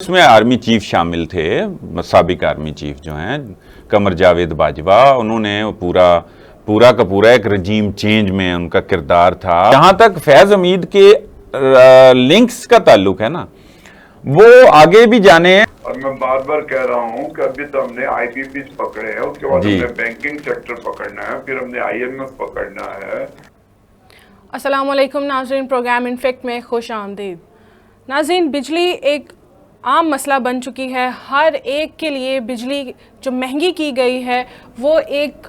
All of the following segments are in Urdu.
اس میں آرمی چیف شامل تھے، سابق آرمی چیف جو ہیں قمر جاوید باجوہ، انہوں نے پورا کا پورا ایک رجیم چینج میں ان کا کردار تھا۔ جہاں تک فیض حمید کے لنکس کا تعلق ہے نا، وہ آگے بھی جانے ہیں۔ اور میں بار بار کہہ رہا ہوں کہ ابھی تو ہم نے آئی پی پیز پکڑے ہیں، اس کے بعد ہم نے بینکنگ سیکٹر پکڑنا ہے، پھر ہم نے آئی ایم ایف پکڑنا ہے۔ السلام علیکم ناظرین، پروگرام انفیکٹ میں خوش آمدید۔ ناظرین، بجلی ایک عام مسئلہ بن چکی ہے، ہر ایک کے لیے بجلی جو مہنگی کی گئی ہے وہ ایک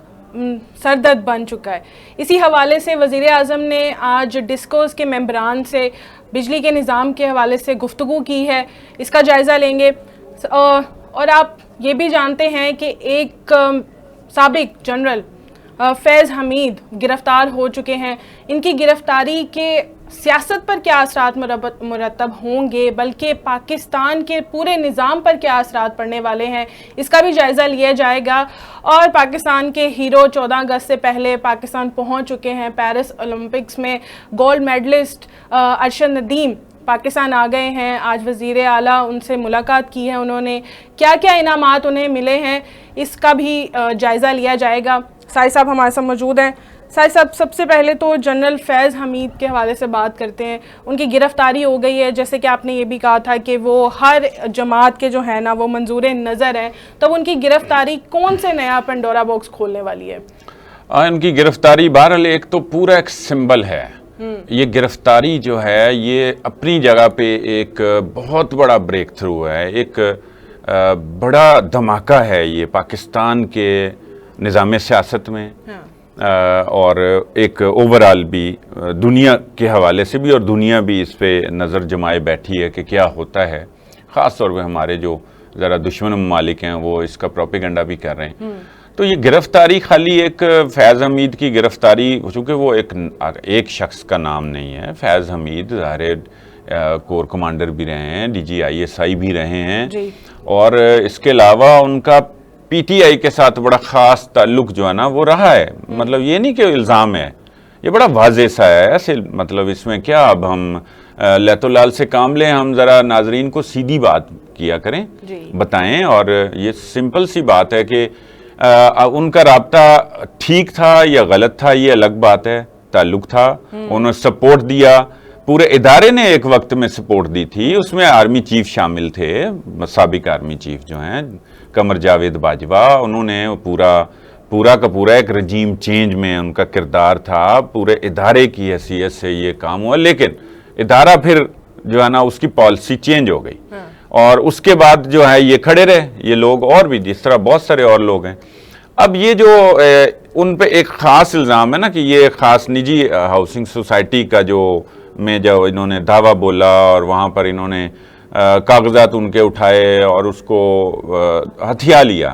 سردرد بن چکا ہے۔ اسی حوالے سے وزیر اعظم نے آج ڈسکوز کے ممبران سے بجلی کے نظام کے حوالے سے گفتگو کی ہے، اس کا جائزہ لیں گے۔ اور آپ یہ بھی جانتے ہیں کہ ایک سابق جنرل فیض حمید گرفتار ہو چکے ہیں۔ ان کی گرفتاری کے سیاست پر کیا اثرات مرتب ہوں گے، بلکہ پاکستان کے پورے نظام پر کیا اثرات پڑنے والے ہیں، اس کا بھی جائزہ لیا جائے گا۔ اور پاکستان کے ہیرو 14 اگست سے پہلے پاکستان پہنچ چکے ہیں، پیرس اولمپکس میں گولڈ میڈلسٹ ارشد ندیم پاکستان آ گئے ہیں۔ آج وزیر اعلیٰ ان سے ملاقات کی ہے، انہوں نے کیا کیا انعامات انہیں ملے ہیں، اس کا بھی جائزہ لیا جائے گا۔ سائد صاحب ہمارے ساتھ موجود ہیں۔ سائد صاحب، سب سے پہلے تو جنرل فیض حمید کے حوالے سے بات کرتے ہیں۔ ان کی گرفتاری ہو گئی ہے، جیسے کہ آپ نے یہ بھی کہا تھا کہ وہ ہر جماعت کے جو ہے نا وہ منظور نظر ہیں، تو ان کی گرفتاری کون سے نیا پنڈورا باکس کھولنے والی ہے؟ ان کی گرفتاری بہرحال ایک تو پورا ایک سمبل ہے۔ یہ گرفتاری جو ہے یہ اپنی جگہ پہ ایک بہت بڑا بریک تھرو ہے، ایک بڑا دھماکہ ہے یہ پاکستان کے نظام سیاست میں، اور ایک اوورآل بھی دنیا کے حوالے سے بھی، اور دنیا بھی اس پہ نظر جمائے بیٹھی ہے کہ کیا ہوتا ہے۔ خاص طور پہ ہمارے جو ذرا دشمن ممالک ہیں وہ اس کا پروپیگنڈا بھی کر رہے ہیں۔ تو یہ گرفتاری خالی ایک فیض حمید کی گرفتاری، چونکہ وہ ایک شخص کا نام نہیں ہے۔ فیض حمید ظاہر کور کمانڈر بھی رہے ہیں، ڈی جی آئی ایس آئی بھی رہے ہیں، اور اس کے علاوہ ان کا پی ٹی آئی کے ساتھ بڑا خاص تعلق جو ہے نا وہ رہا ہے۔ مطلب یہ نہیں کہ الزام ہے، یہ بڑا واضح سا ہے۔ ایسے مطلب اس میں کیا، اب ہم لیت لال سے کام لیں، ہم ذرا ناظرین کو سیدھی بات کیا کریں، بتائیں۔ اور یہ سمپل سی بات ہے کہ ان کا رابطہ ٹھیک تھا یا غلط تھا یہ الگ بات ہے، تعلق تھا، انہوں نے سپورٹ دیا، پورے ادارے نے ایک وقت میں سپورٹ دی تھی، اس میں آرمی چیف شامل تھے، سابق آرمی چیف جو ہیں قمر جاوید باجوہ، انہوں نے پورا کا پورا ایک رجیم چینج میں ان کا کردار تھا، پورے ادارے کی حیثیت سے یہ کام ہوا، لیکن ادارہ پھر جو ہے نا اس کی پالیسی چینج ہو گئی، اور اس کے بعد جو ہے یہ کھڑے رہے یہ لوگ، اور بھی جس طرح بہت سارے اور لوگ ہیں۔ اب یہ جو ان پہ ایک خاص الزام ہے نا کہ یہ خاص نجی ہاؤسنگ سوسائٹی کا جو انہوں نے دعویٰ بولا، اور وہاں پر انہوں نے کاغذات ان کے اٹھائے اور اس کو ہتھیا لیا،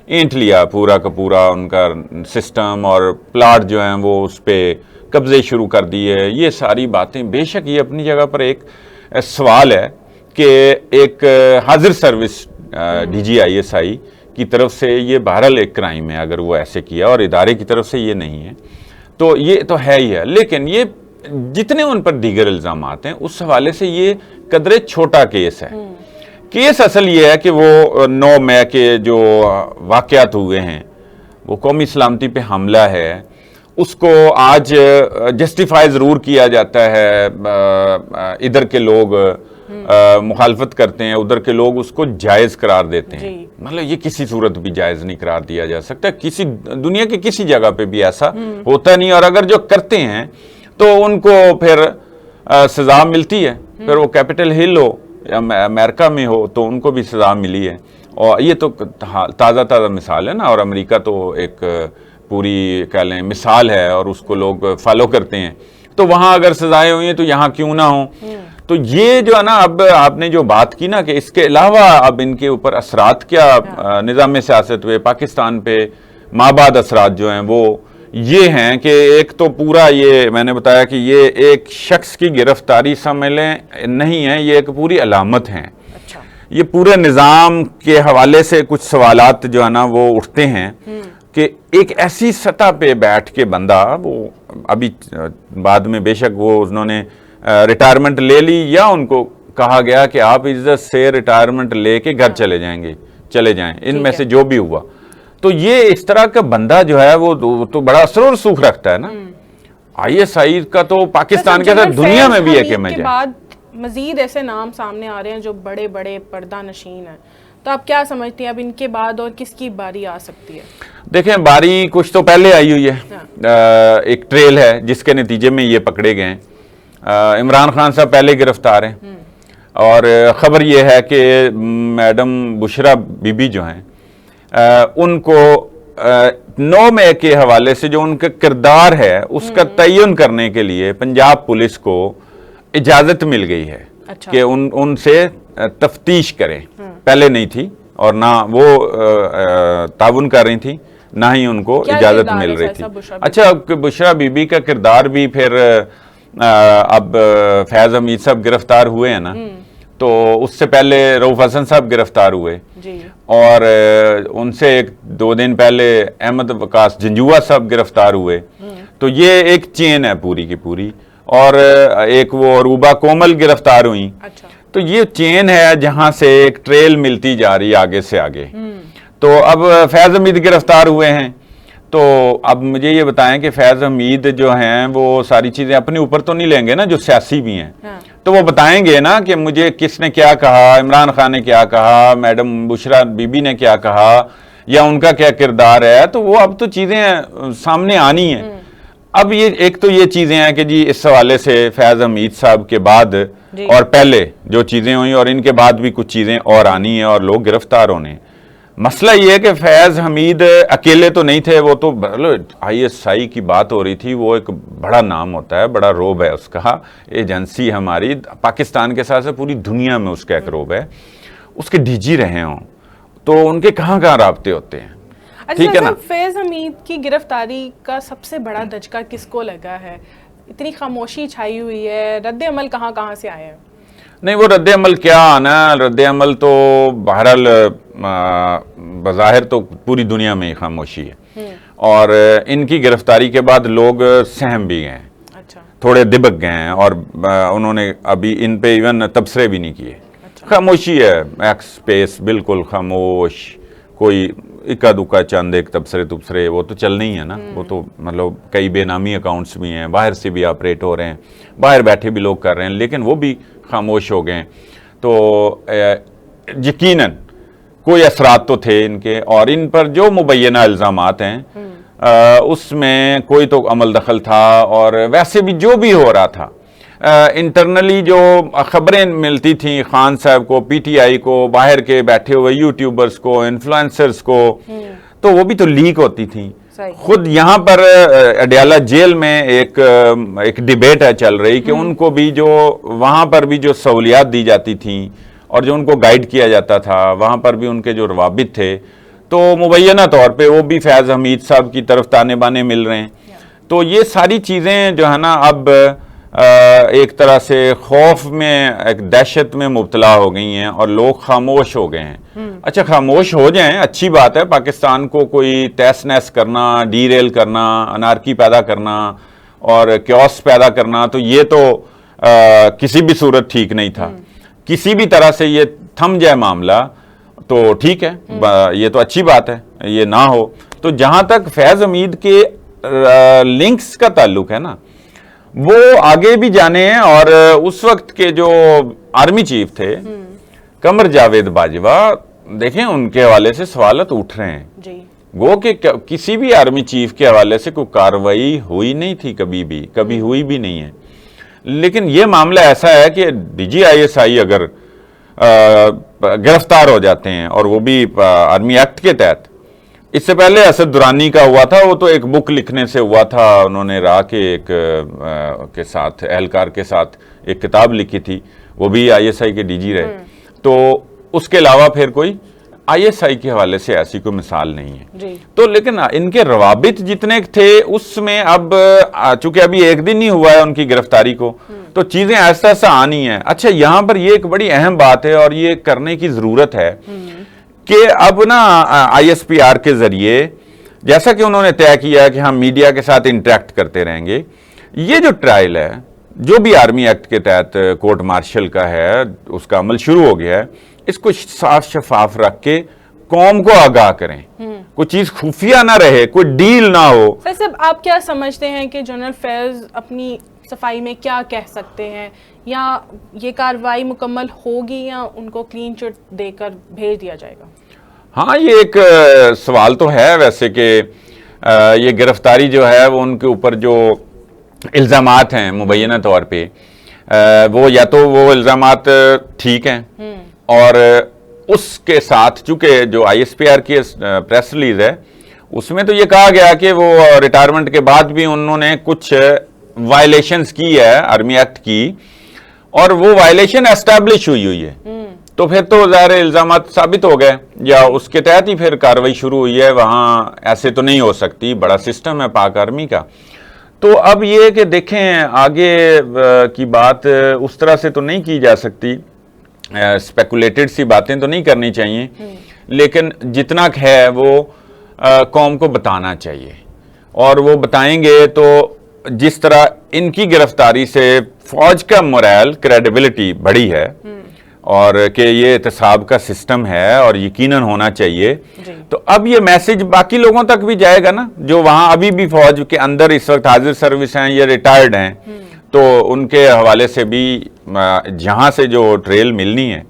اینٹ لیا پورا کا پورا ان کا سسٹم، اور پلاٹ جو ہیں وہ اس پہ قبضے شروع کر دیے۔ یہ ساری باتیں بے شک یہ اپنی جگہ پر ایک سوال ہے کہ ایک حاضر service D G I S I کی طرف سے یہ بہرحال ایک کرائم ہے اگر وہ ایسے کیا، اور ادارے کی طرف سے یہ نہیں ہے، تو یہ تو ہے ہی ہے۔ لیکن یہ جتنے ان پر دیگر الزامات ہیں اس حوالے سے یہ قدرے چھوٹا کیس ہے۔ کیس اصل یہ ہے کہ وہ 9 مئی کے جو واقعات ہوئے ہیں، وہ قومی سلامتی پہ حملہ ہے، اس کو آج جسٹیفائی ضرور کیا جاتا ہے، ادھر کے لوگ مخالفت کرتے ہیں، ادھر کے لوگ اس کو جائز قرار دیتے ہیں۔ مطلب یہ کسی صورت بھی جائز نہیں قرار دیا جا سکتا، کسی دنیا کی کسی جگہ پہ بھی ایسا ہوتا نہیں، اور اگر جو کرتے ہیں تو ان کو پھر سزا ملتی ہے، پھر وہ کیپٹل ہل ہو یا امریکہ میں ہو تو ان کو بھی سزا ملی ہے، اور یہ تو تازہ مثال ہے نا، اور امریکہ تو ایک پوری کہہ لیں مثال ہے، اور اس کو لوگ فالو کرتے ہیں، تو وہاں اگر سزائیں ہوئی ہیں تو یہاں کیوں نہ ہوں۔ تو یہ جو ہے نا، اب آپ نے جو بات کی نا کہ اس کے علاوہ اب ان کے اوپر اثرات کیا نظام سیاست پہ، پاکستان پہ مابعد اثرات جو ہیں وہ یہ ہیں کہ ایک تو پورا یہ میں نے بتایا کہ یہ ایک شخص کی گرفتاری سمجھ لیں نہیں ہے، یہ ایک پوری علامت ہیں۔ یہ پورے نظام کے حوالے سے کچھ سوالات جو ہے نا وہ اٹھتے ہیں کہ ایک ایسی سطح پہ بیٹھ کے بندہ، وہ ابھی بعد میں بے شک وہ انہوں نے ریٹائرمنٹ لے لی یا ان کو کہا گیا کہ آپ عزت سے ریٹائرمنٹ لے کے گھر چلے جائیں ان میں سے جو بھی ہوا. تو یہ اس طرح کا بندہ جو ہے وہ تو بڑا اثر و رسوخ رکھتا ہے نا. آئی ایس آئی کا تو پاکستان کے ساتھ دنیا میں بھی ہے کہ میں بعد مزید ایسے نام سامنے آ رہے ہیں جو بڑے بڑے پردہ نشین ہیں, تو آپ کیا سمجھتے ہیں اب ان کے بعد اور کس کی باری آ سکتی ہے؟ دیکھیں باری کچھ تو پہلے آئی ہوئی ہے, ایک ٹریل ہے جس کے نتیجے میں یہ پکڑے گئے ہیں. عمران خان صاحب پہلے گرفتار ہیں, اور خبر یہ ہے کہ میڈم بشرا بی بی جو ہیں ان کو 9 مئی کے حوالے سے جو ان کا کردار ہے اس کا تعین کرنے کے لیے پنجاب پولیس کو اجازت مل گئی ہے کہ ان سے تفتیش کریں. پہلے نہیں تھی اور نہ وہ تعاون کر رہی تھی, نہ ہی ان کو اجازت مل رہی تھی. اچھا, بشرا بی بی کا کردار بھی پھر اب فیض حمید صاحب گرفتار ہوئے ہیں نا, تو اس سے پہلے رؤف حسن صاحب گرفتار ہوئے, اور ان سے 2 دن پہلے احمد وقاص جنجوعہ صاحب گرفتار ہوئے. تو یہ ایک چین ہے پوری کی پوری, اور ایک وہ روبا کومل گرفتار ہوئیں. تو یہ چین ہے جہاں سے ایک ٹریل ملتی جا رہی آگے سے آگے. تو اب فیض حمید گرفتار ہوئے ہیں, تو اب مجھے یہ بتائیں کہ فیض حمید جو ہیں وہ ساری چیزیں اپنے اوپر تو نہیں لیں گے نا, جو سیاسی بھی ہیں تو وہ بتائیں گے نا کہ مجھے کس نے کیا کہا, عمران خان نے کیا کہا, میڈم بشرا بی بی نے کیا کہا, یا ان کا کیا کردار ہے. تو وہ اب تو چیزیں سامنے آنی ہیں. اب یہ ایک تو یہ چیزیں ہیں کہ جی اس حوالے سے فیض حمید صاحب کے بعد اور پہلے جو چیزیں ہوئیں اور ان کے بعد بھی کچھ چیزیں اور آنی ہیں اور لوگ گرفتار ہونے. مسئلہ یہ ہے کہ فیض حمید اکیلے تو نہیں تھے, وہ تو آئی ایس آئی کی بات ہو رہی تھی, وہ ایک بڑا نام ہوتا ہے, بڑا روب ہے اس کا, ایجنسی ہماری پاکستان کے ساتھ پوری دنیا میں اس کا ایک روب ہے. اس کے ڈی جی رہے ہوں تو ان کے کہاں رابطے ہوتے ہیں. ٹھیک ہے نا. فیض حمید کی گرفتاری کا سب سے بڑا دھچکا کس کو لگا ہے؟ اتنی خاموشی چھائی ہوئی ہے, رد عمل کہاں سے آئے ہیں؟ نہیں, وہ رد عمل کیا آنا, رد عمل تو بہرحال بظاہر تو پوری دنیا میں خاموشی ہے, اور ان کی گرفتاری کے بعد لوگ سہم بھی گئے, تھوڑے دبک گئے ہیں, اور انہوں نے ابھی ان پہ ایون تبصرے بھی نہیں کیے. خاموشی ہے, ایکس سپیس بالکل خاموش, کوئی اکا دکا چند ایک تبصرے وہ تو چلنے ہی ہے نا. وہ تو مطلب کئی بے نامی اکاؤنٹس بھی ہیں, باہر سے بھی آپریٹ ہو رہے ہیں, باہر بیٹھے بھی لوگ کر رہے ہیں, لیکن وہ بھی خاموش ہو گئے ہیں. تو یقیناً کوئی اثرات تو تھے ان کے, اور ان پر جو مبینہ الزامات ہیں اس میں کوئی تو عمل دخل تھا, اور ویسے بھی جو بھی ہو رہا تھا انٹرنلی جو خبریں ملتی تھیں خان صاحب کو, پی ٹی آئی کو, باہر کے بیٹھے ہوئے یوٹیوبرز کو, انفلوئنسرز کو, تو وہ بھی تو لیک ہوتی تھیں. خود یہاں پر اڈیالہ جیل میں ایک ڈیبیٹ ہے چل رہی کہ ان کو بھی جو وہاں پر بھی جو سہولیات دی جاتی تھیں اور جو ان کو گائیڈ کیا جاتا تھا, وہاں پر بھی ان کے جو روابط تھے, تو مبینہ طور پہ وہ بھی فیض حمید صاحب کی طرف تانے بانے مل رہے ہیں. تو یہ ساری چیزیں جو ہے نا اب ایک طرح سے خوف میں, ایک دہشت میں مبتلا ہو گئی ہیں, اور لوگ خاموش ہو گئے ہیں. اچھا, خاموش ہو جائیں, اچھی بات ہے. پاکستان کو کوئی تیس نیس کرنا, ڈی ریل کرنا, انارکی پیدا کرنا اور کیوس پیدا کرنا, تو یہ تو کسی بھی صورت ٹھیک نہیں تھا. کسی بھی طرح سے یہ تھم جائے معاملہ تو ٹھیک ہے, یہ تو اچھی بات ہے, یہ نہ ہو. تو جہاں تک فیض حمید کے لنکس کا تعلق ہے نا, وہ آگے بھی جانے ہیں. اور اس وقت کے جو آرمی چیف تھے قمر جاوید باجوہ, دیکھیں ان کے حوالے سے سوالات اٹھ رہے ہیں. گو کہ کسی بھی آرمی چیف کے حوالے سے کوئی کارروائی ہوئی نہیں تھی, کبھی ہوئی بھی نہیں ہے. لیکن یہ معاملہ ایسا ہے کہ ڈی جی آئی ایس آئی اگر گرفتار ہو جاتے ہیں, اور وہ بھی آرمی ایکٹ کے تحت, اس سے پہلے اسد درانی کا ہوا تھا, وہ تو ایک بک لکھنے سے ہوا تھا, انہوں نے راہ کے ساتھ اہلکار کے ساتھ ایک کتاب لکھی تھی, وہ بھی آئی ایس آئی کے ڈی جی رہے. تو اس کے علاوہ پھر کوئی آئی ایس آئی کے حوالے سے ایسی کوئی مثال نہیں ہے. تو لیکن ان کے روابط جتنے تھے اس میں اب چونکہ ابھی ایک دن نہیں ہوا ہے ان کی گرفتاری کو, تو چیزیں ایسا آنی ہیں. اچھا, یہاں پر یہ ایک بڑی اہم بات ہے اور یہ کرنے کی ضرورت ہے کہ اب نا آئی ایس پی آر کے ذریعے, جیسا کہ انہوں نے طے کیا کہ ہم میڈیا کے ساتھ انٹریکٹ کرتے رہیں گے, یہ جو ٹرائل ہے جو بھی آرمی ایکٹ کے تحت کورٹ مارشل کا ہے اس کا عمل شروع ہو گیا ہے، اس کو صاف شفاف رکھ کے قوم کو آگاہ کریں، کوئی چیز خفیہ نہ رہے، کوئی ڈیل نہ ہو۔ سر صاحب آپ کیا سمجھتے ہیں کہ جنرل فیض اپنی صفائی میں کیا کہہ سکتے ہیں، یا یہ کارروائی مکمل ہوگی یا ان کو کلین چٹ دے کر بھیج دیا جائے گا؟ ہاں یہ ایک سوال تو ہے ویسے کہ یہ گرفتاری جو ہے وہ ان کے اوپر جو الزامات ہیں مبینہ طور پہ وہ یا تو وہ الزامات ٹھیک ہیں، اور اس کے ساتھ چونکہ جو آئی ایس پی آر کی پریس ریلیز ہے اس میں تو یہ کہا گیا کہ وہ ریٹائرمنٹ کے بعد بھی انہوں نے کچھ وائلیشنز کی ہے آرمی ایکٹ کی، اور وہ وائلیشن اسٹیبلش ہوئی ہے، تو پھر تو ظاہر الزامات ثابت ہو گئے یا اس کے تحت ہی پھر کارروائی شروع ہوئی ہے۔ وہاں ایسے تو نہیں ہو سکتی، بڑا سسٹم ہے پاک آرمی کا۔ تو اب یہ کہ دیکھیں آگے کی بات اس طرح سے تو نہیں کی جا سکتی، اسپیکولیٹڈ سی باتیں تو نہیں کرنی چاہیے، لیکن جتنا ہے وہ قوم کو بتانا چاہیے، اور وہ بتائیں گے تو جس طرح ان کی گرفتاری سے فوج کا مورائل کریڈیبلٹی بڑھی ہے، اور کہ یہ احتساب کا سسٹم ہے اور یقیناً ہونا چاہیے، تو اب یہ میسج باقی لوگوں تک بھی جائے گا نا، جو وہاں ابھی بھی فوج کے اندر اس وقت حاضر سروس ہیں یا ریٹائرڈ ہیں، تو ان کے حوالے سے بھی جہاں سے جو ٹریل ملنی ہے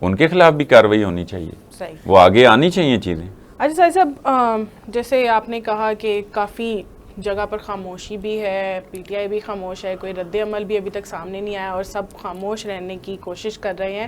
ان کے خلاف بھی کارروائی ہونی چاہیے، وہ آگے آنی چاہیے چیزیں۔ اچھا صاحب، جیسے آپ نے کہا کہ کافی جگہ پر خاموشی بھی ہے، پی ٹی آئی بھی خاموش ہے، کوئی رد عمل بھی ابھی تک سامنے نہیں آیا اور سب خاموش رہنے کی کوشش کر رہے ہیں،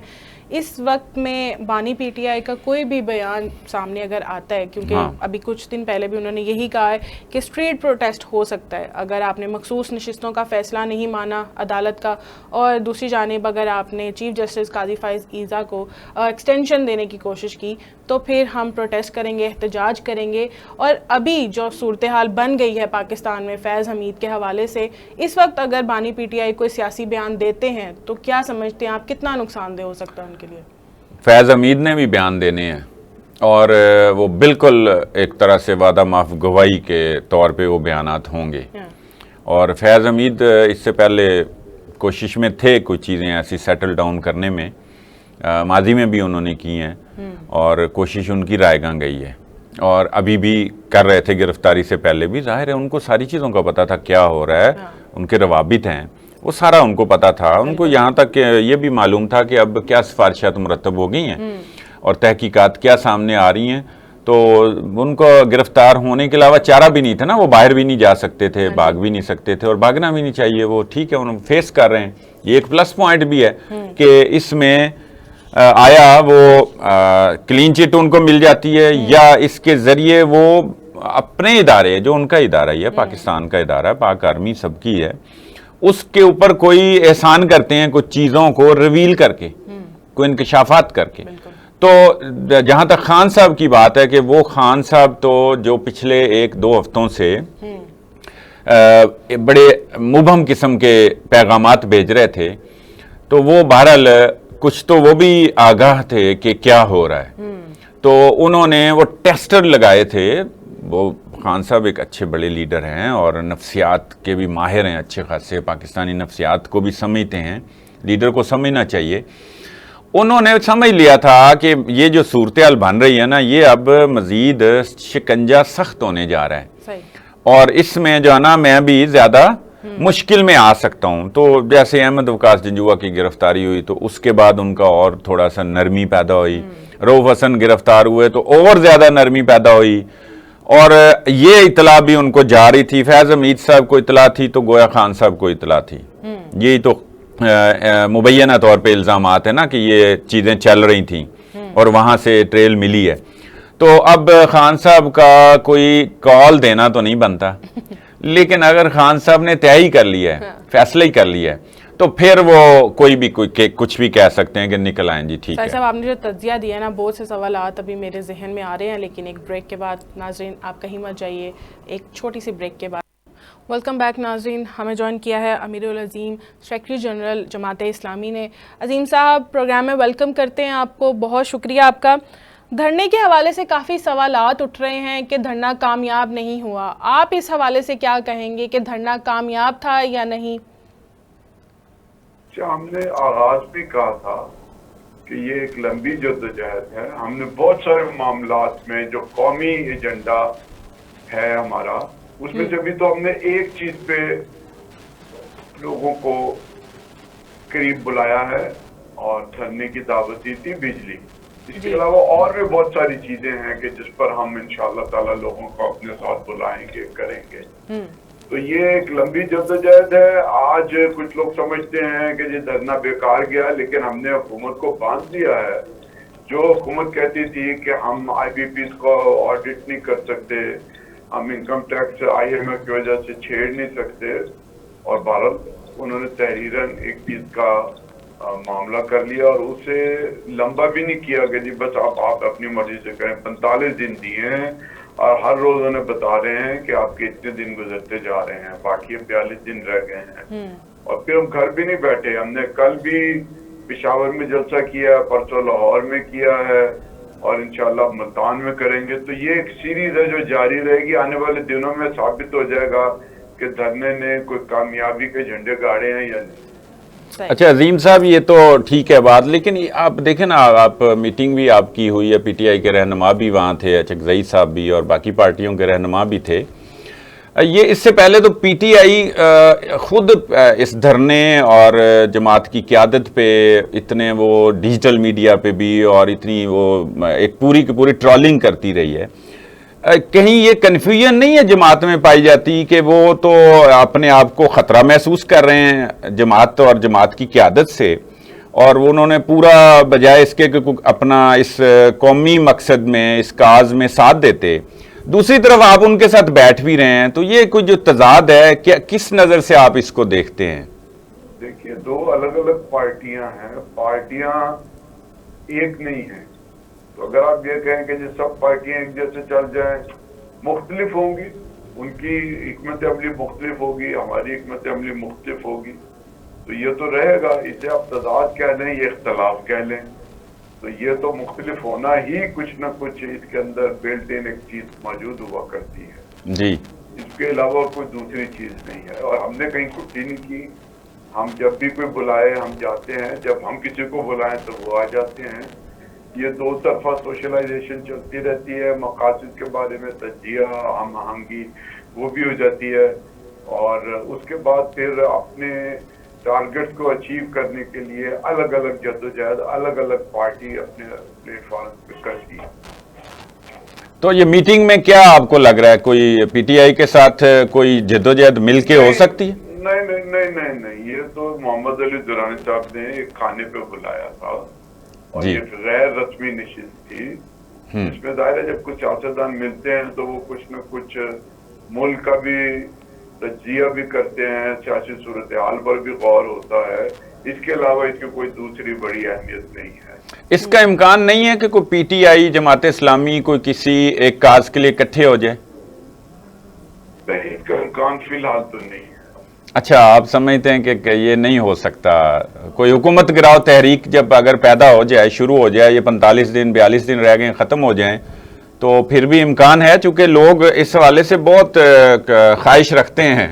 اس وقت میں بانی پی ٹی آئی کا کوئی بھی بیان سامنے اگر آتا ہے، کیونکہ ابھی کچھ دن پہلے بھی انہوں نے یہی کہا ہے کہ اسٹریٹ پروٹیسٹ ہو سکتا ہے اگر آپ نے مخصوص نشستوں کا فیصلہ نہیں مانا عدالت کا، اور دوسری جانب اگر آپ نے چیف جسٹس قاضی فائز عیسیٰ کو ایکسٹینشن دینے کی کوشش کی تو پھر ہم پروٹیسٹ کریں گے، احتجاج کریں گے۔ اور ابھی جو صورتحال بن گئی ہے پاکستان میں فیض حمید کے حوالے سے، اس وقت اگر بانی پی ٹی آئی کوئی سیاسی بیان دیتے ہیں تو کیا سمجھتے ہیں آپ کتنا نقصان دہ ہو سکتا ہے ان کے لیے؟ فیض حمید نے بھی بیان دینے ہیں، اور وہ بالکل ایک طرح سے وعدہ معاف گواہی کے طور پہ وہ بیانات ہوں گے، اور فیض حمید اس سے پہلے کوشش میں تھے کچھ چیزیں ایسی سیٹل ڈاؤن کرنے میں، ماضی میں بھی انہوں نے کی ہیں، اور کوشش ان کی رائے گاں گئی ہے، اور ابھی بھی کر رہے تھے گرفتاری سے پہلے بھی۔ ظاہر ہے ان کو ساری چیزوں کا پتا تھا کیا ہو رہا ہے، ان کے روابط ہیں وہ سارا ان کو پتا تھا، ان کو یہاں تک کہ یہ بھی معلوم تھا کہ اب کیا سفارشات مرتب ہو گئی ہیں اور تحقیقات کیا سامنے آ رہی ہیں، تو ان کو گرفتار ہونے کے علاوہ چارہ بھی نہیں تھا نا، وہ باہر بھی نہیں جا سکتے تھے، بھاگ بھی نہیں سکتے تھے، اور بھاگنا بھی نہیں چاہیے، وہ ٹھیک ہے انہوں فیس کر رہے ہیں۔ یہ ایک پلس پوائنٹ بھی ہے کہ اس میں آیا وہ کلین چٹ ان کو مل جاتی ہے، یا اس کے ذریعے وہ اپنے ادارے جو ان کا ادارہ ہی ہے، پاکستان کا ادارہ ہے، پاک آرمی سب کی ہے، اس کے اوپر کوئی احسان کرتے ہیں کچھ چیزوں کو ریویل کر کے، کوئی انکشافات کر کے۔ تو جہاں تک خان صاحب کی بات ہے کہ وہ خان صاحب تو جو پچھلے 1-2 ہفتوں سے بڑے مبہم قسم کے پیغامات بھیج رہے تھے، تو وہ بہرحال کچھ تو وہ بھی آگاہ تھے کہ کیا ہو رہا ہے، تو انہوں نے وہ ٹیسٹر لگائے تھے۔ وہ خان صاحب ایک اچھے بڑے لیڈر ہیں اور نفسیات کے بھی ماہر ہیں اچھے خاصے، پاکستانی نفسیات کو بھی سمجھتے ہیں، لیڈر کو سمجھنا چاہیے۔ انہوں نے سمجھ لیا تھا کہ یہ جو صورتحال بن رہی ہے نا، یہ اب مزید شکنجہ سخت ہونے جا رہا ہے، اور اس میں جو ہے نا میں بھی زیادہ مشکل میں آ سکتا ہوں۔ تو جیسے احمد وقاص جنجوعہ کی گرفتاری ہوئی تو اس کے بعد ان کا اور تھوڑا سا نرمی پیدا ہوئی، رؤف حسن گرفتار ہوئے تو اور زیادہ نرمی پیدا ہوئی، اور یہ اطلاع بھی ان کو جا رہی تھی، فیض حمید صاحب کو اطلاع تھی تو گویا خان صاحب کو اطلاع تھی۔ یہی تو مبینہ طور پہ الزامات ہیں نا کہ یہ چیزیں چل رہی تھیں اور وہاں سے ٹریل ملی ہے، تو اب خان صاحب کا کوئی کال دینا تو نہیں بنتا، لیکن اگر خان صاحب نے طے ہی کر لیا ہے، فیصلہ ہی کر لیا ہے، تو پھر وہ کوئی بھی کچھ بھی کہہ سکتے ہیں کہ نکل آئیں جی ٹھیک ہے۔ صاحب آپ نے جو تجزیہ دیا نا، بہت سے سوالات ابھی میرے ذہن میں آ رہے ہیں، لیکن ایک بریک کے بعد ناظرین آپ کہیں مت جائیے، ایک چھوٹی سی بریک کے بعد۔ ویلکم بیک ناظرین، ہمیں جوائن کیا ہے امیر العظیم سیکریٹری جنرل جماعت اسلامی نے۔ عظیم صاحب پروگرام میں ویلکم کرتے ہیں آپ کو، بہت شکریہ آپ کا۔ دھرنے کے حوالے سے کافی سوالات اٹھ رہے ہیں کہ دھرنا کامیاب نہیں ہوا، آپ اس حوالے سے کیا کہیں گے کہ دھرنا کامیاب تھا یا نہیں؟ ہم نے آغاز بھی کہا تھا کہ یہ ایک لمبی جدوجہد ہے. ہم نے بہت سارے معاملات میں جو قومی ایجنڈا ہے ہمارا, اس میں سے بھی تو ہم نے ایک چیز پہ لوگوں کو قریب بلایا ہے اور دھرنے کی دعوت دی تھی, بجلی. اس کے علاوہ اور بھی بہت ساری چیزیں ہیں کہ جس پر ہم انشاءاللہ تعالی لوگوں کو اپنے ساتھ بلائیں گے, کریں گے. تو یہ ایک لمبی جدوجہد ہے. آج کچھ لوگ سمجھتے ہیں کہ یہ دھرنا بیکار گیا, لیکن ہم نے حکومت کو باندھ دیا ہے. جو حکومت کہتی تھی کہ ہم آئی بی پیز کو آڈٹ نہیں کر سکتے, ہم income tax I M F کی وجہ سے چھیڑ نہیں سکتے, اور بھارت انہوں نے تحریراً ایک چیز کا معاملہ کر لیا اور اسے لمبا بھی نہیں کیا کہ جی بس آپ اپنی مرضی سے کریں. 45 دن دیے ہیں اور ہر روز انہیں بتا رہے ہیں کہ آپ کے اتنے دن گزرتے جا رہے ہیں, باقی 42 دن رہ گئے ہیں. اور پھر ہم گھر بھی نہیں بیٹھے. ہم نے کل بھی پشاور میں جلسہ کیا, پرسوں لاہور میں کیا ہے, اور انشاءاللہ ملتان میں کریں گے. تو یہ ایک سیریز ہے جو جاری رہے گی. آنے والے دنوں میں ثابت ہو جائے گا کہ دھرنے نے کوئی کامیابی کے جھنڈے گاڑے ہیں یا نہیں. اچھا عظیم صاحب, یہ تو ٹھیک ہے بات, لیکن آپ دیکھیں نا, آپ میٹنگ بھی آپ کی ہوئی ہے, پی ٹی آئی کے رہنما بھی وہاں تھے, اچکزئی صاحب بھی, اور باقی پارٹیوں کے رہنما بھی تھے. یہ اس سے پہلے تو پی ٹی آئی خود اس دھرنے اور جماعت کی قیادت پہ اتنے وہ ڈیجیٹل میڈیا پہ بھی اور اتنی وہ ایک پوری کی پوری ٹرولنگ کرتی رہی ہے. کہیں یہ کنفیوژن نہیں ہے جماعت میں پائی جاتی کہ وہ تو اپنے آپ کو خطرہ محسوس کر رہے ہیں جماعت اور جماعت کی قیادت سے, اور انہوں نے پورا بجائے اس کے کہ اپنا اس قومی مقصد میں, اس کاز میں ساتھ دیتے, دوسری طرف آپ ان کے ساتھ بیٹھ بھی رہے ہیں. تو یہ کوئی جو تضاد ہے, کیا کس نظر سے آپ اس کو دیکھتے ہیں؟ دیکھیے, دو الگ الگ پارٹیاں ہیں, پارٹیاں ایک نہیں ہیں. تو اگر آپ یہ کہیں کہ سب پارٹیاں ایک جیسے چل جائیں, مختلف ہوں گی, ان کی حکمت عملی مختلف ہوگی, ہماری حکمت عملی مختلف ہوگی, تو یہ تو رہے گا. اسے آپ تضاد کہہ لیں, یہ اختلاف کہہ لیں, تو یہ تو مختلف ہونا ہی کچھ نہ کچھ اس کے اندر بلٹ ان ایک چیز موجود ہوا کرتی ہے. جی, اس کے علاوہ کوئی دوسری چیز نہیں ہے. اور ہم نے کہیں چھٹی نہیں کی. ہم جب بھی کوئی بلائے ہم جاتے ہیں, جب ہم کسی کو بلائیں تو وہ آ جاتے ہیں. یہ دو طرفہ سوشلائزیشن چلتی رہتی ہے. مقاصد کے بارے میں تجزیہ, ہم آہنگی وہ بھی ہو جاتی ہے, اور اس کے بعد پھر اپنے ٹارگٹ کو اچیو کرنے کے لیے الگ الگ جدوجہد الگ الگ پارٹی اپنے پلیٹ فارم پہ کرتی ہے. تو یہ میٹنگ میں کیا آپ کو لگ رہا ہے, کوئی پی ٹی آئی کے ساتھ کوئی جدوجہد مل کے ہو سکتی ہے؟ نہیں, یہ تو محمد علی درانی صاحب نے ایک کھانے پہ بلایا تھا, اور جی, یہ غیر رسمی نشست تھی. اس میں ظاہر ہے جب کچھ سیاستدان ملتے ہیں تو وہ کچھ نہ کچھ ملک کا بھی تجزیہ بھی کرتے ہیں, سیاسی صورتحال پر بھی غور ہوتا ہے. اس کے علاوہ اس کی کوئی دوسری بڑی اہمیت نہیں ہے. اس کا امکان نہیں ہے کہ کوئی P T I, Jamaat Islami کوئی کسی ایک کاز کے لیے اکٹھے ہو جائے؟ نہیں, اس کا امکان فی الحال تو نہیں ہے. اچھا, آپ سمجھتے ہیں کہ یہ نہیں ہو سکتا؟ کوئی حکومت گراؤ تحریک جب اگر پیدا ہو جائے, شروع ہو جائے, یہ 45 دن 42 دن رہ گئے ختم ہو جائیں, تو پھر بھی امکان ہے, چونکہ لوگ اس حوالے سے بہت خواہش رکھتے ہیں.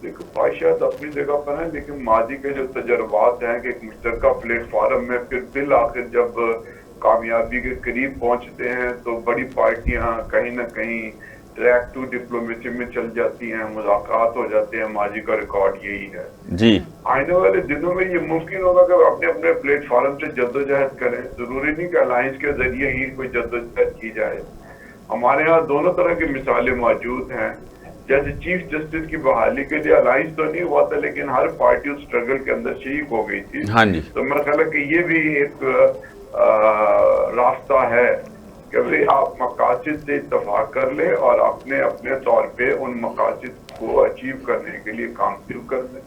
دیکھو, خواہشات اپنی جگہ پر ہیں, لیکن ماضی کے جو تجربات ہیں کہ ایک مشترکہ پلیٹ فارم میں پھر بالآخر جب کامیابی کے قریب پہنچتے ہیں تو بڑی پارٹیاں کہیں نہ کہیں ٹریک ٹو ڈپلومیسی میں چل جاتی ہیں, مذاکرات ہو جاتے ہیں. ماضی کا ریکارڈ یہی ہے. جی, آنے والے دنوں میں یہ ممکن ہوگا کہ اپنے اپنے پلیٹ فارم سے جدوجہد کریں. ضروری نہیں کہ الائنس کے ذریعے ہی کوئی جدوجہد کی جائے. ہمارے ہاں دونوں طرح کی مثالیں موجود ہیں. جیسے چیف جسٹس کی بحالی کے لیے الائنس تو نہیں ہوا تھا, لیکن ہر پارٹی اس اسٹرگل کے اندر شریک ہو گئی تھی. ہاں جی, تو میرا خیال ہے کہ یہ بھی ایک راستہ ہے کہ بھئی آپ مقاصد سے اتفاق کر لیں اور اپنے اپنے طور پہ ان مقاصد کو اچیو کرنے کے لیے کام شروع کر دیں.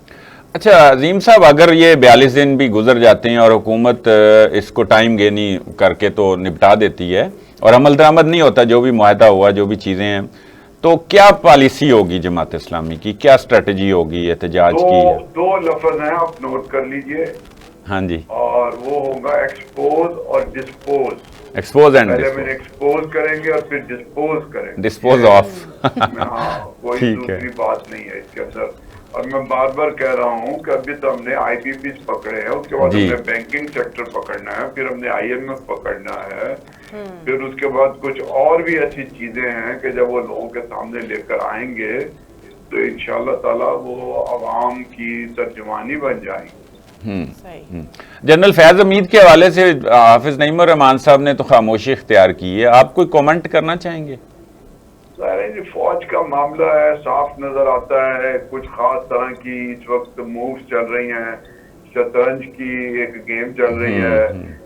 اچھا عظیم صاحب, اگر یہ 42 دن بھی گزر جاتے ہیں اور حکومت اس کو ٹائم گینی کر کے تو نپٹا دیتی ہے اور عمل درآمد نہیں ہوتا, جو بھی معاہدہ ہوا, جو بھی چیزیں ہیں, تو کیا پالیسی ہوگی جماعت اسلامی کی, کیا اسٹریٹجی ہوگی احتجاج کی؟ دو لفظ ہیں, آپ نوٹ کر لیجئے. ہاں جی, اور وہ ہوگا ایکسپوز اور ڈسپوز. ایکسپوز اینڈ پہلے میں ایکسپوز کریں گے اور پھر ڈسپوز کریں گے. Dispose of. ہاں, کوئی دوسری بات نہیں ہے اس کے اندر. اور میں بار بار کہہ رہا ہوں کہ ابھی تو ہم نے IPPs پکڑے ہیں, اس کے بعد ہم نے بینکنگ سیکٹر پکڑنا ہے, پھر ہم نے IMF پکڑنا ہے, پھر اس کے بعد کچھ اور بھی ایسی چیزیں ہیں کہ جب وہ لوگوں کے سامنے لے کر آئیں گے تو انشاءاللہ تعالی وہ عوام کی ترجمانی بن جائیں گی. جنرل فیض حمید کے حوالے سے حافظ نعیم الرحمان صاحب نے تو خاموشی اختیار کی ہے, آپ کوئی کامنٹ کرنا چاہیں گے؟ فوج کا معاملہ ہے, صاف نظر آتا ہے, کچھ خاص طرح کی اس وقت مووز چل رہی ہیں, شطرنج کی ایک گیم چل رہی ہے,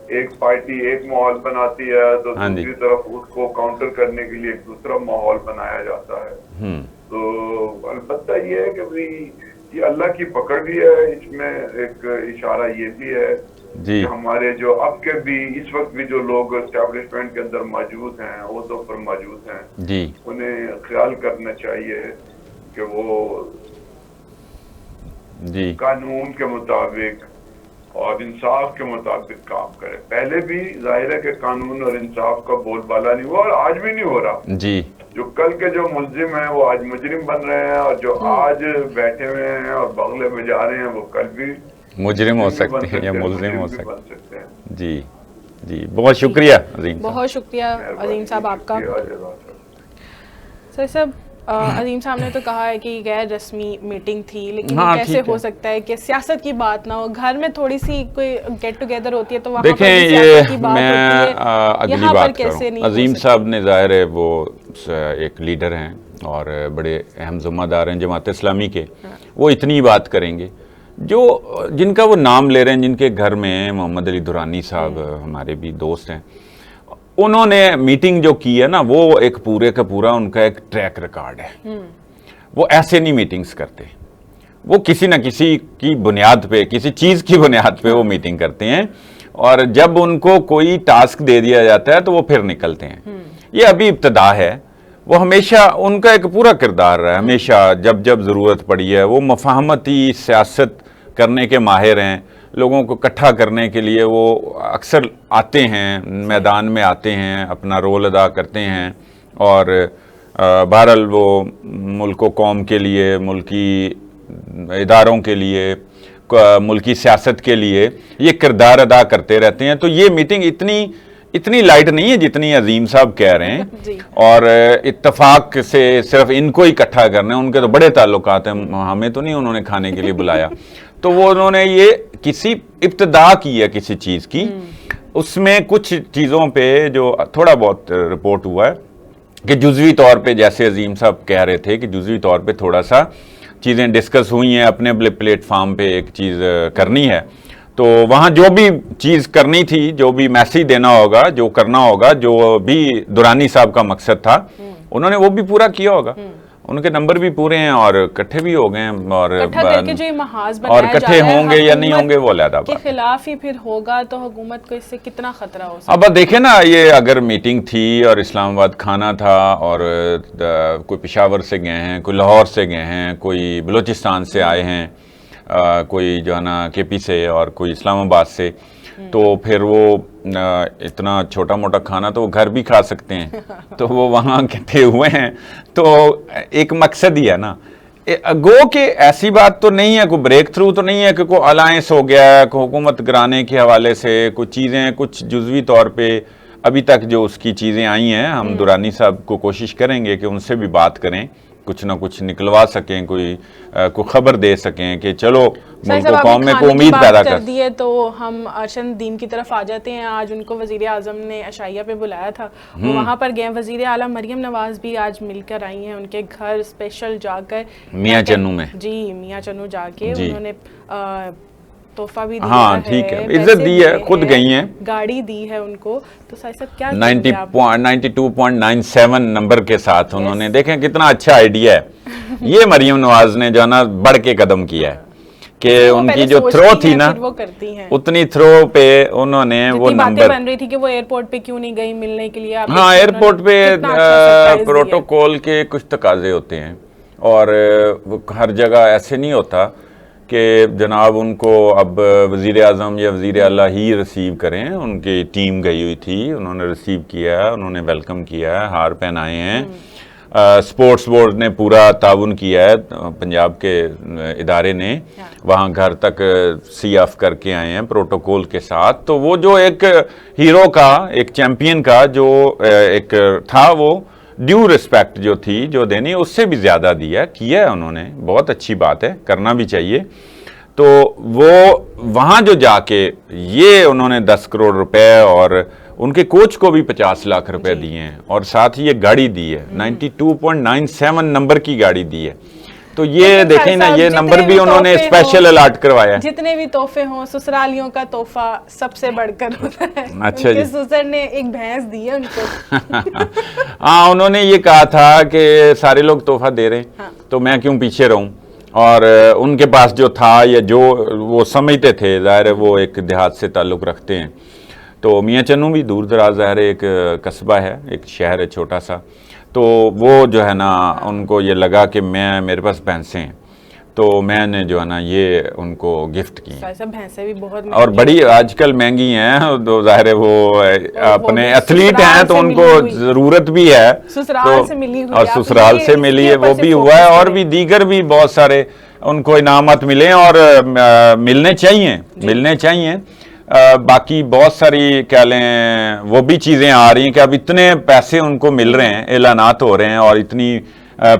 ایک پارٹی ایک ماحول بناتی ہے تو دوسری طرف اس کو کاؤنٹر کرنے کے لیے ایک دوسرا ماحول بنایا جاتا ہے. تو البتہ یہ ہے کہ یہ اللہ کی پکڑ بھی ہے, اس میں ایک اشارہ یہ بھی ہے کہ ہمارے جو اب کے بھی اس وقت بھی جو لوگ اسٹیبلشمنٹ کے اندر موجود ہیں, عہدوں پر موجود ہیں, انہیں خیال کرنا چاہیے کہ وہ قانون کے مطابق اور انصاف کے مطابق کام کرے. پہلے بھی ظاہر ہے کہ قانون اور انصاف کا بول بالا نہیں ہوا اور آج بھی نہیں ہو رہا. جو کل کے جو ملزم ہیں وہ آج مجرم بن رہے ہیں, اور جو آج بیٹھے ہوئے ہیں اور بغلے میں جا رہے ہیں وہ کل بھی مجرم ہو سکتے ہیں یا ملزم ہو سکتے ہیں. جی بہت شکریہ عظیم صاحب. بہت شکریہ عظیم صاحب آپ کا. سر صاحب عظیم صاحب نے تو کہا ہے کہ غیر رسمی میٹنگ تھی, لیکن کیسے ہو سکتا ہے کہ سیاست کی بات نہ ہو؟ گھر میں تھوڑی سی کوئی گیٹ ٹوگیدر ہوتی ہے تو وہاں پر سیاست کی بات ہوتی ہے, یہاں پر کیسے نہیں؟ عظیم صاحب نے ظاہر ہے وہ ایک لیڈر ہیں اور بڑے اہم ذمہ دار ہیں جماعت اسلامی کے, وہ اتنی بات کریں گے. جو جن کا وہ نام لے رہے ہیں, جن کے گھر میں محمد علی دورانی صاحب ہمارے بھی دوست ہیں, انہوں نے میٹنگ جو کی ہے نا, وہ ایک پورے کا پورا ان کا ایک ٹریک ریکارڈ ہے. وہ ایسے نہیں میٹنگز کرتے, وہ کسی نہ کسی کی بنیاد پہ, کسی چیز کی بنیاد پہ وہ میٹنگ کرتے ہیں, اور جب ان کو کوئی ٹاسک دے دیا جاتا ہے تو وہ پھر نکلتے ہیں. یہ ابھی ابتدا ہے. وہ ہمیشہ ان کا ایک پورا کردار رہا ہے, ہمیشہ جب ضرورت پڑی ہے وہ مفاہمتی سیاست کرنے کے ماہر ہیں. لوگوں کو اکٹھا کرنے کے لیے وہ اکثر آتے ہیں, میدان میں آتے ہیں, اپنا رول ادا کرتے ہیں, اور بہرحال وہ ملک و قوم کے لیے, ملکی اداروں کے لیے, ملکی سیاست کے لیے یہ کردار ادا کرتے رہتے ہیں. تو یہ میٹنگ اتنی لائٹ نہیں ہے جتنی عظیم صاحب کہہ رہے ہیں, اور اتفاق سے صرف ان کو اکٹھا کرنا ہے. ان کے تو بڑے تعلقات ہیں, ہمیں تو نہیں انہوں نے کھانے کے لیے بلایا. تو وہ انہوں نے یہ کسی ابتدا کی ہے کسی چیز کی, اس میں کچھ چیزوں پہ جو تھوڑا بہت رپورٹ ہوا ہے کہ جزوی طور پہ, جیسے عظیم صاحب کہہ رہے تھے کہ جزوی طور پہ تھوڑا سا چیزیں ڈسکس ہوئی ہیں, اپنے پلیٹ فارم پہ ایک چیز کرنی ہے. تو وہاں جو بھی چیز کرنی تھی, جو بھی میسیج دینا ہوگا, جو کرنا ہوگا, جو بھی دورانی صاحب کا مقصد تھا, انہوں نے وہ بھی پورا کیا ہوگا. ان کے نمبر بھی پورے ہیں اور اکٹھے بھی ہو گئے ہیں, اور اکٹھے ہوں گے یا نہیں ہوں گے وہ علیحدہ بات. کے خلاف ہی پھر ہوگا تو حکومت کو اس سے کتنا خطرہ ہو سکتا ہے؟ اب دیکھیں نا, یہ اگر میٹنگ تھی اور اسلام آباد کھانا تھا, اور کوئی پشاور سے گئے ہیں, کوئی لاہور سے گئے ہیں, کوئی بلوچستان سے آئے ہیں, کوئی جو ہے نا KP سے, اور کوئی اسلام آباد سے, تو پھر وہ اتنا چھوٹا موٹا کھانا تو وہ گھر بھی کھا سکتے ہیں. تو وہ وہاں اکٹھے ہوئے ہیں, تو ایک مقصد ہی ہے نا. گو کہ ایسی بات تو نہیں ہے, کوئی بریک تھرو تو نہیں ہے کہ کوئی الائنس ہو گیا ہے حکومت گرانے کے حوالے سے, کچھ چیزیں کچھ جزوی طور پہ ابھی تک جو اس کی چیزیں آئی ہیں. ہم دورانی صاحب کو کوشش کریں گے کہ ان سے بھی بات کریں, کچھ نہ کچھ نکلوا سکیں, کوئی خبر دے سکیں کہ چلو ملک و قوم میں کوئی امید پیدا کر دی ہے. تو ہم ارشد دین کی طرف آ جاتے ہیں. آج ان کو وزیر اعظم نے عشائیہ پہ بلایا تھا, وہ وہاں پر گئے. وزیر اعلیٰ مریم نواز بھی آج مل کر آئی ہیں ان کے گھر, اسپیشل جا کر میاں چنو میں. جی میاں چنو جا کے انہوں نے تحفہ بھی دیا. ہاں ٹھیک ہے, عزت دی ہے, خود گئی ہیں, گاڑی دی ہے ان کو. تو صاحب کیا 92.97 نمبر کے ساتھ انہوں نے, دیکھیں کتنا اچھا آئیڈیا ہے. یہ مریم نواز نے جو ہے نا بڑھ کے قدم کیا ہے کہ ان کی جو تھرو تھی نا, اتنی تھرو پہ انہوں نے وہ نمبر بن رہی تھی کہ وہ ایئرپورٹ پہ کیوں نہیں گئی ملنے کے لیے. ہاں, ایئرپورٹ پہ پروٹوکول کے کچھ تقاضے ہوتے ہیں, اور ہر جگہ ایسے نہیں ہوتا کہ جناب ان کو اب وزیر اعظم یا وزیر اعلیٰ ہی ریسیو کریں. ان کی ٹیم گئی ہوئی تھی, انہوں نے ریسیو کیا, انہوں نے ویلکم کیا, ہار پہنائے ہیں, سپورٹس بورڈ نے پورا تعاون کیا ہے، پنجاب کے ادارے نے وہاں گھر تک سی آف کر کے آئے ہیں پروٹوکول کے ساتھ. تو وہ جو ایک ہیرو کا، ایک چیمپئن کا جو ایک تھا، وہ ڈیو رسپیکٹ جو تھی جو دینی اس سے بھی زیادہ کیا ہے انہوں نے. بہت اچھی بات ہے، کرنا بھی چاہیے. تو وہ وہاں جو جا کے یہ انہوں نے 10 کروڑ روپے اور ان کے کوچ کو بھی 50 لاکھ روپے دیے ہیں، اور ساتھ ہی یہ گاڑی دی ہے، 92.97 نمبر کی گاڑی دی ہے. تو یہ دیکھیں نا، یہ نمبر بھی انہوں نے اسپیشل الاٹ کروایا. جتنے بھی تحفے ہوں، سسرالیوں کا تحفہ سب سے بڑھ کر ہوتا ہے. اچھا جی، سسر نے ایک بھینس دی ہے ان کو. ہاں، انہوں نے یہ کہا تھا کہ سارے لوگ تحفہ دے رہے ہیں تو میں کیوں پیچھے رہوں. اور ان کے پاس جو تھا یا جو وہ سمجھتے تھے، ظاہر ہے وہ ایک دیہات سے تعلق رکھتے ہیں. تو میاں چنو بھی دور دراز ظاہر ایک قصبہ ہے، ایک شہر ہے چھوٹا سا. تو وہ جو ہے نا، ان کو یہ لگا کہ میرے پاس بھینسیں ہیں، تو میں نے جو ہے نا یہ ان کو گفٹ کی. بھینسیں بھی بہت اور بڑی آج کل مہنگی ہیں. تو ظاہر ہے وہ اپنے ایتھلیٹ ہیں تو ان کو ضرورت بھی ہے، سسرال سے ملی ہوئی، اور سسرال سے ملی ہے، وہ بھی ہوا ہے. اور بھی دیگر بھی بہت سارے ان کو انعامات ملے اور ملنے چاہیے. باقی بہت ساری کہہ لیں وہ بھی چیزیں آ رہی ہیں کہ اب اتنے پیسے ان کو مل رہے ہیں، اعلانات ہو رہے ہیں، اور اتنی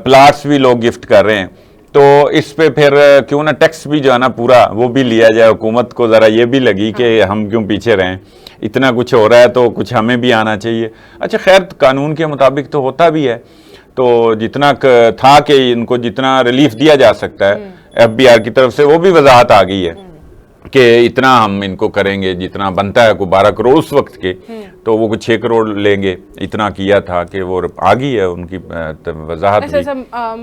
پلاٹس بھی لوگ گفٹ کر رہے ہیں. تو اس پہ پھر کیوں نہ ٹیکس بھی جو ہے نا پورا وہ بھی لیا جائے. حکومت کو ذرا یہ بھی لگی کہ ہم کیوں پیچھے رہیں، اتنا کچھ ہو رہا ہے تو کچھ ہمیں بھی آنا چاہیے. اچھا خیر، قانون کے مطابق تو ہوتا بھی ہے. تو جتنا تھا کہ ان کو جتنا ریلیف دیا جا سکتا ہے FBR کی طرف سے، وہ بھی وضاحت آ گئی ہے کہ اتنا ہم ان کو کریں گے جتنا بنتا ہے. کوئی 12 کروڑ اس وقت کے، تو وہ کچھ 6 کروڑ لیں گے، اتنا کیا تھا کہ وہ آ گئی ہے ان کی وضاحت بھی.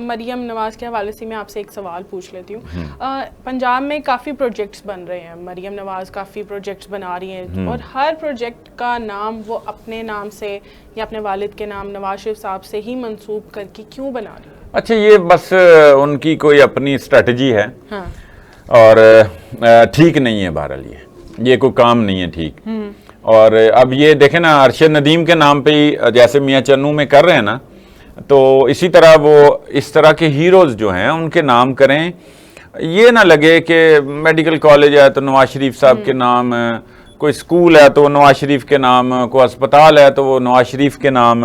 مریم نواز کے حوالے سے میں آپ سے ایک سوال پوچھ لیتی ہوں. پنجاب میں کافی پروجیکٹس بن رہے ہیں، مریم نواز کافی پروجیکٹس بنا رہی ہیں، اور ہر پروجیکٹ کا نام وہ اپنے نام سے یا اپنے والد کے نام نواز شریف صاحب سے ہی منسوب کر کے کیوں بنا رہی ہیں؟ اچھا، یہ بس ان کی کوئی اپنی اسٹریٹجی ہے، اور ٹھیک نہیں ہے. بہرحال یہ کوئی کام نہیں ہے ٹھیک. اور اب یہ دیکھیں نا، ارشد ندیم کے نام پہ ہی جیسے میاں چنو میں کر رہے ہیں نا، تو اسی طرح وہ اس طرح کے ہیروز جو ہیں ان کے نام کریں. یہ نہ لگے کہ میڈیکل کالج ہے تو نواز شریف صاحب کے نام، کوئی سکول ہے تو وہ نواز شریف کے نام، کوئی اسپتال ہے تو وہ نواز شریف کے نام،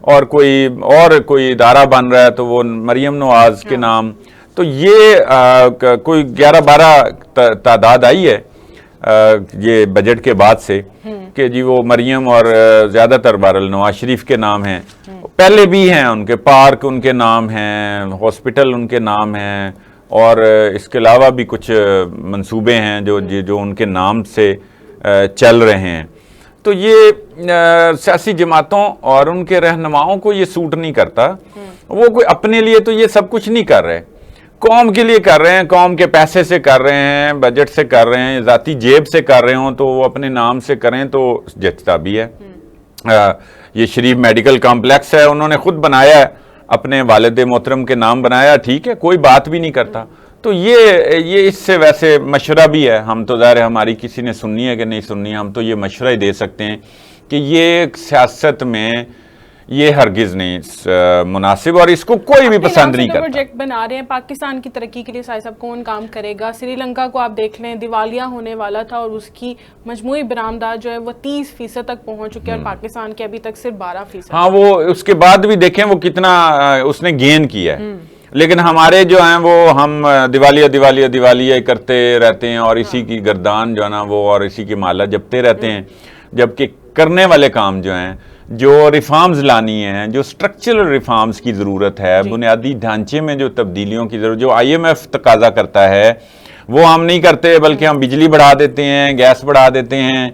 اور کوئی ادارہ بن رہا ہے تو وہ مریم نواز کے نام. تو یہ کوئی 11-12 تعداد آئی ہے یہ بجٹ کے بعد سے کہ جی وہ مریم اور زیادہ تر بہرحال نواز شریف کے نام ہیں. پہلے بھی ہیں ان کے پارک ان کے نام ہیں، ہاسپٹل ان کے نام ہیں، اور اس کے علاوہ بھی کچھ منصوبے ہیں جو ان کے نام سے چل رہے ہیں. تو یہ سیاسی جماعتوں اور ان کے رہنماؤں کو یہ سوٹ نہیں کرتا. وہ کوئی اپنے لیے تو یہ سب کچھ نہیں کر رہے، قوم کے لیے کر رہے ہیں، قوم کے پیسے سے کر رہے ہیں، بجٹ سے کر رہے ہیں، ذاتی جیب سے کر رہے ہوں تو وہ اپنے نام سے کریں تو جچتا بھی ہے. یہ شریف میڈیکل کمپلیکس ہے، انہوں نے خود بنایا ہے، اپنے والد محترم کے نام بنایا، ٹھیک ہے، کوئی بات بھی نہیں کرتا. تو یہ اس سے ویسے مشورہ بھی ہے. ہم تو ظاہر ہماری کسی نے سننی ہے کہ نہیں سننی، ہم تو یہ مشورہ ہی دے سکتے ہیں کہ یہ سیاست میں یہ ہرگز نہیں مناسب، اور اس کو کوئی بھی پسند نہیں کرتا. پروجیکٹ بنا رہے ہیں پاکستان کی ترقی کے لیے، صاحب صاحب کون کام کرے گا؟ سری لنکا کو آپ دیکھ لیں، دیوالیہ ہونے والا تھا اور اس کی مجموعی برآمدات جو ہے وہ 30% تک پہنچ چکے، اور پاکستان کے ابھی تک صرف 12%. ہاں، وہ اس کے بعد بھی دیکھیں وہ کتنا اس نے گین کیا ہے. لیکن ہمارے جو ہیں وہ ہم دیوالیہ کرتے رہتے ہیں، اور اسی کی گردان جو ہے نا وہ اور اسی کی مالا جپتے رہتے ہیں. جبکہ کرنے والے کام جو ہیں، جو ریفارمز لانی ہیں، جو سٹرکچرل ریفارمز کی ضرورت ہے، بنیادی ڈھانچے میں جو تبدیلیوں کی ضرورت، جو IMF تقاضا کرتا ہے، وہ ہم نہیں کرتے، بلکہ ہم بجلی بڑھا دیتے ہیں، گیس بڑھا دیتے ہیں،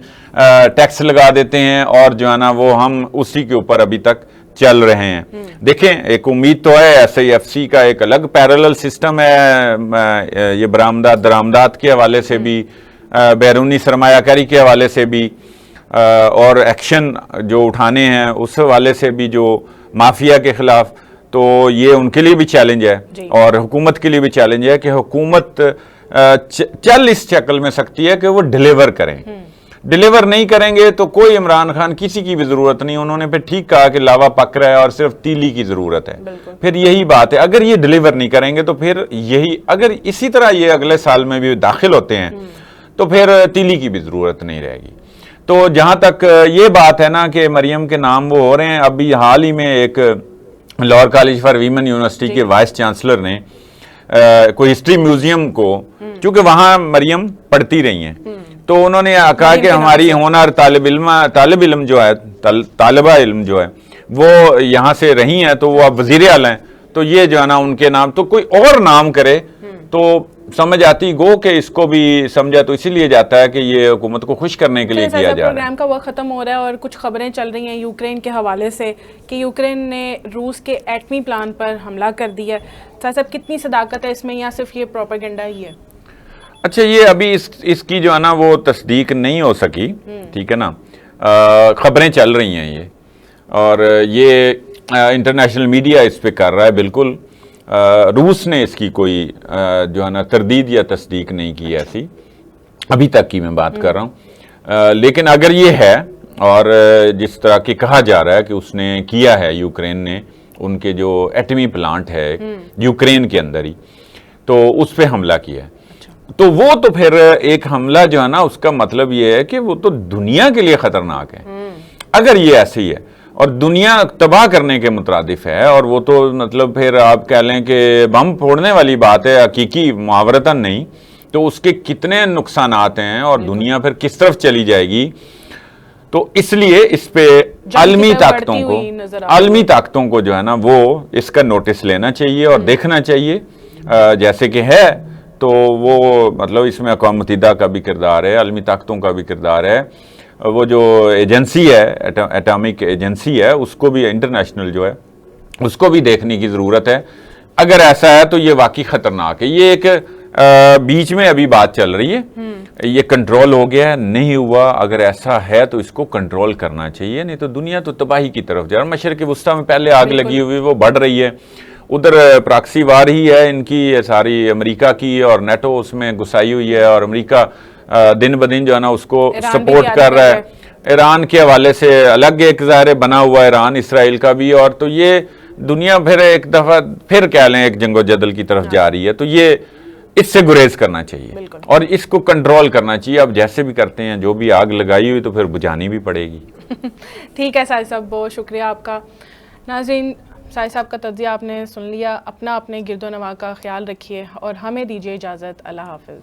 ٹیکس لگا دیتے ہیں، اور جو ہے نا وہ ہم اسی کے اوپر ابھی تک چل رہے ہیں. دیکھیں، ایک امید تو ہے SIFC کا ایک الگ پیرالل سسٹم ہے، یہ برآمدات درآمدات کے حوالے سے بھی، بیرونی سرمایہ کاری کے حوالے سے بھی، اور ایکشن جو اٹھانے ہیں اس حوالے سے بھی، جو مافیا کے خلاف. تو یہ ان کے لیے بھی چیلنج ہے، اور حکومت کے لیے بھی چیلنج ہے کہ حکومت چل اس شکل میں سکتی ہے کہ وہ ڈیلیور کریں. ڈیلیور نہیں کریں گے تو کوئی عمران خان کسی کی بھی ضرورت نہیں. انہوں نے پھر ٹھیک کہا کہ لاوا پک رہا ہے اور صرف تیلی کی ضرورت ہے. پھر یہی بات ہے, اگر یہ ڈیلیور نہیں کریں گے تو پھر یہی, اگر اسی طرح یہ اگلے سال میں بھی داخل ہوتے ہیں تو پھر تیلی کی بھی ضرورت نہیں رہے گی. تو جہاں تک یہ بات ہے نا کہ مریم کے نام وہ ہو رہے ہیں, ابھی حال ہی میں ایک Lahore college for women university کے وائس چانسلر نے کوئی ہسٹری میوزیم کو, چونکہ وہاں مریم پڑھتی رہی ہیں, تو انہوں نے کہا کہ ہماری ہونہار طالب علم جو ہے, طالبہ علم جو ہے وہ یہاں سے رہی ہیں, تو وہ اب وزیر اعلیٰ ہیں, تو یہ جو ہے نا ان کے نام, تو کوئی اور نام کرے تو سمجھ آتی گو کہ اس کو بھی سمجھا تو اسی لیے جاتا ہے کہ یہ حکومت کو خوش کرنے کے لیے کیا جا رہا ہے. پروگرام کا وقت ختم ہو رہا ہے اور کچھ خبریں چل رہی ہیں یوکرین کے حوالے سے کہ یوکرین نے روس کے ایٹمی پلان پر حملہ کر دیا ہے. صاحب کتنی صداقت ہے اس میں, یا صرف یہ پروپیگنڈا ہی ہے؟ اچھا, یہ ابھی اس کی جو ہے نا وہ تصدیق نہیں ہو سکی, ٹھیک ہے نا, خبریں چل رہی ہیں یہ, اور یہ انٹرنیشنل میڈیا اس پہ کر رہا ہے. بالکل روس نے اس کی کوئی جو ہے نا تردید یا تصدیق نہیں کی ایسی ابھی تک کی میں بات کر رہا ہوں. لیکن اگر یہ ہے اور جس طرح کی کہا جا رہا ہے کہ اس نے کیا ہے, یوکرین نے ان کے جو ایٹمی پلانٹ ہے یوکرین کے اندر ہی, تو اس پہ حملہ کیا ہے, تو وہ تو پھر ایک حملہ جو ہے نا اس کا مطلب یہ ہے کہ وہ تو دنیا کے لیے خطرناک ہے اگر یہ ایسے ہی ہے, اور دنیا تباہ کرنے کے مترادف ہے, اور وہ تو مطلب پھر آپ کہہ لیں کہ بم پھوڑنے والی بات ہے, حقیقی محاورتاً نہیں, تو اس کے کتنے نقصانات ہیں اور دنیا پھر کس طرف چلی جائے گی. تو اس لیے اس پہ عالمی طاقتوں کو جو ہے نا وہ اس کا نوٹس لینا چاہیے اور دیکھنا چاہیے جیسے کہ ہے. تو وہ مطلب اس میں اقوام متحدہ کا بھی کردار ہے, عالمی طاقتوں کا بھی کردار ہے, وہ جو ایجنسی ہے ایٹامک ایجنسی ہے اس کو بھی, انٹرنیشنل جو ہے اس کو بھی دیکھنے کی ضرورت ہے. اگر ایسا ہے تو یہ واقعی خطرناک ہے. یہ ایک بیچ میں ابھی بات چل رہی ہے, یہ کنٹرول ہو گیا ہے, نہیں ہوا, اگر ایسا ہے تو اس کو کنٹرول کرنا چاہیے, نہیں تو دنیا تو تباہی کی طرف جا رہا ہے. مشرق وسطیٰ میں پہلے آگ لگی ہوئی وہ بڑھ رہی ہے, ادھر پراکسی وار ہی ہے ان کی ساری, امریکہ کی, اور نیٹو اس میں گھسائی ہوئی ہے, اور امریکہ دن بدن جو ہے نا اس کو سپورٹ کر رہا ہے. ایران کے حوالے سے الگ ایک ظاہر بنا ہوا ہے ایران, اسرائیل کا بھی, اور تو یہ دنیا پھر ایک دفعہ پھر کہہ لیں ایک جنگ و جدل کی طرف جا رہی ہے. تو یہ اس سے گریز کرنا چاہیے اور اس کو کنٹرول کرنا چاہیے. اب جیسے بھی کرتے ہیں, جو بھی آگ لگائی ہوئی تو پھر بجھانی بھی پڑے گی. ٹھیک ہے ساجد صاحب, بہت شکریہ آپ کا. ناظرین, ساجد صاحب کا تجزیہ آپ نے سن لیا. اپنے گرد و نواح کا خیال رکھیے اور ہمیں دیجیے اجازت. اللہ حافظ.